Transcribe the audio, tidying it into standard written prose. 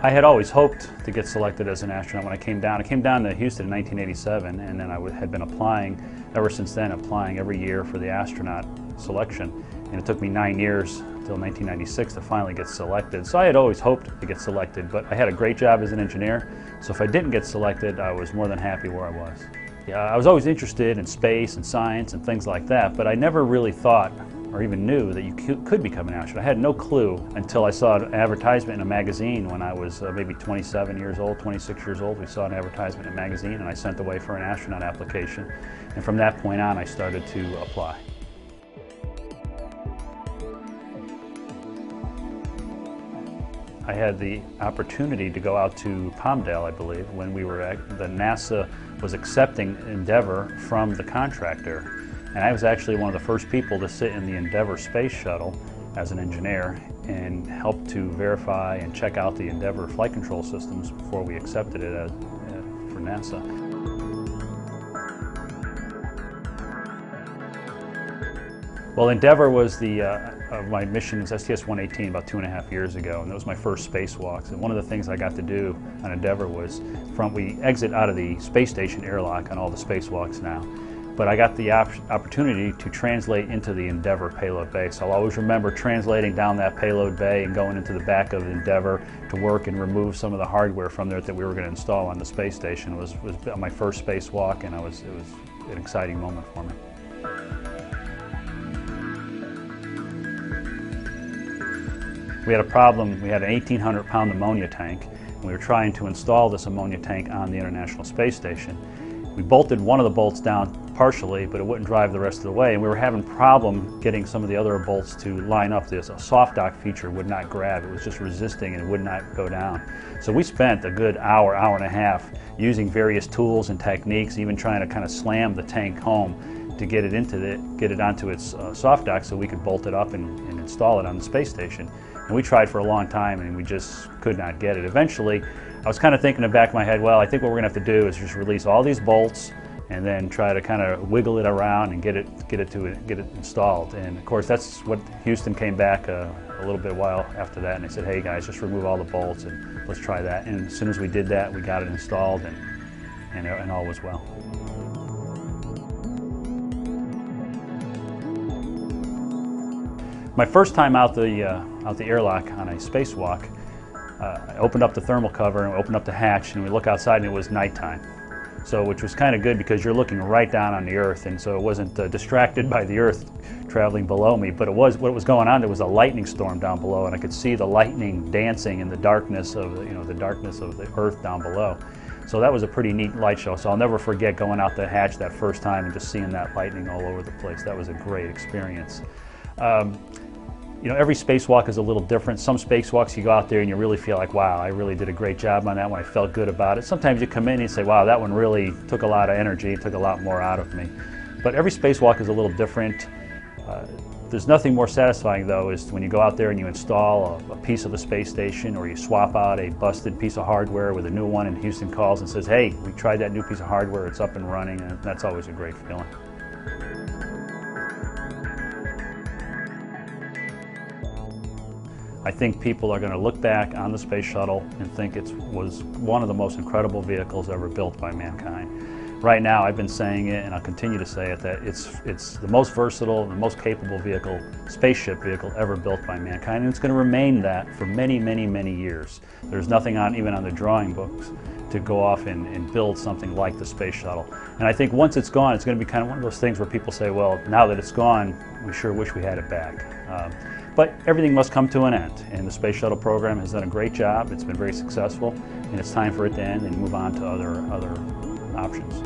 I had always hoped to get selected as an astronaut when I came down. I came down to Houston in 1987, and then I had been applying ever since then, applying every year for the astronaut selection. And it took me 9 years until 1996 to finally get selected. So I had always hoped to get selected, but I had a great job as an engineer. So if I didn't get selected, I was more than happy where I was. I was always interested in space and science and things like that, but I never really thought or even knew that you could become an astronaut. I had no clue until I saw an advertisement in a magazine when I was maybe 27 years old, 26 years old. We saw an advertisement in a magazine and I sent away for an astronaut application. And from that point on, I started to apply. I had the opportunity to go out to Palmdale, I believe, when we were the NASA was accepting Endeavour from the contractor. And I was actually one of the first people to sit in the Endeavour space shuttle as an engineer and help to verify and check out the Endeavour flight control systems before we accepted it for NASA. Well, Endeavour was my mission was STS-118 about 2.5 years ago, and that was my first spacewalks. And one of the things I got to do on Endeavour was we exit out of the space station airlock on all the spacewalks now. But I got the opportunity to translate into the Endeavour payload bay. So I'll always remember translating down that payload bay and going into the back of Endeavour to work and remove some of the hardware from there that we were going to install on the space station. It was my first spacewalk, and it was an exciting moment for me. We had a problem. We had an 1,800-pound ammonia tank, and we were trying to install this ammonia tank on the International Space Station. We bolted one of the bolts down partially, but it wouldn't drive the rest of the way, and we were having a problem getting some of the other bolts to line up. This a soft dock feature would not grab. It was just resisting and it would not go down. So we spent a good hour and a half using various tools and techniques, even trying to kind of slam the tank home to get it onto its soft dock so we could bolt it up and install it on the space station. And we tried for a long time and we just could not get it. Eventually, I was kind of thinking in the back of my head, well, I think what we're going to have to do is just release all these bolts and then try to kind of wiggle it around and get it installed. And of course, that's what Houston came back a little bit while after that, and they said, hey guys, just remove all the bolts and let's try that. And as soon as we did that, we got it installed and all was well. My first time out the airlock on a spacewalk, I opened up the thermal cover and opened up the hatch, and we look outside and it was nighttime. So, which was kind of good because you're looking right down on the Earth, and so it wasn't distracted by the Earth traveling below me. But what was going on, there was a lightning storm down below, and I could see the lightning dancing in the darkness of the Earth down below. So that was a pretty neat light show. So I'll never forget going out the hatch that first time and just seeing that lightning all over the place. That was a great experience. You know, every spacewalk is a little different. Some spacewalks you go out there and you really feel like, wow, I really did a great job on that one. I felt good about it. Sometimes you come in and you say, wow, that one really took a lot of energy, took a lot more out of me. But every spacewalk is a little different. There's nothing more satisfying, though, is when you go out there and you install a piece of the space station, or you swap out a busted piece of hardware with a new one, and Houston calls and says, hey, we tried that new piece of hardware, it's up and running, and that's always a great feeling. I think people are going to look back on the space shuttle and think it was one of the most incredible vehicles ever built by mankind. Right now, I've been saying it, and I'll continue to say it, that it's the most versatile, the most capable vehicle, spaceship vehicle ever built by mankind, and it's going to remain that for many, many, many years. There's nothing even on the drawing books to go off and build something like the space shuttle. And I think once it's gone, it's going to be kind of one of those things where people say, well, now that it's gone, we sure wish we had it back. But everything must come to an end, and the Space Shuttle program has done a great job. It's been very successful, and it's time for it to end and move on to other options.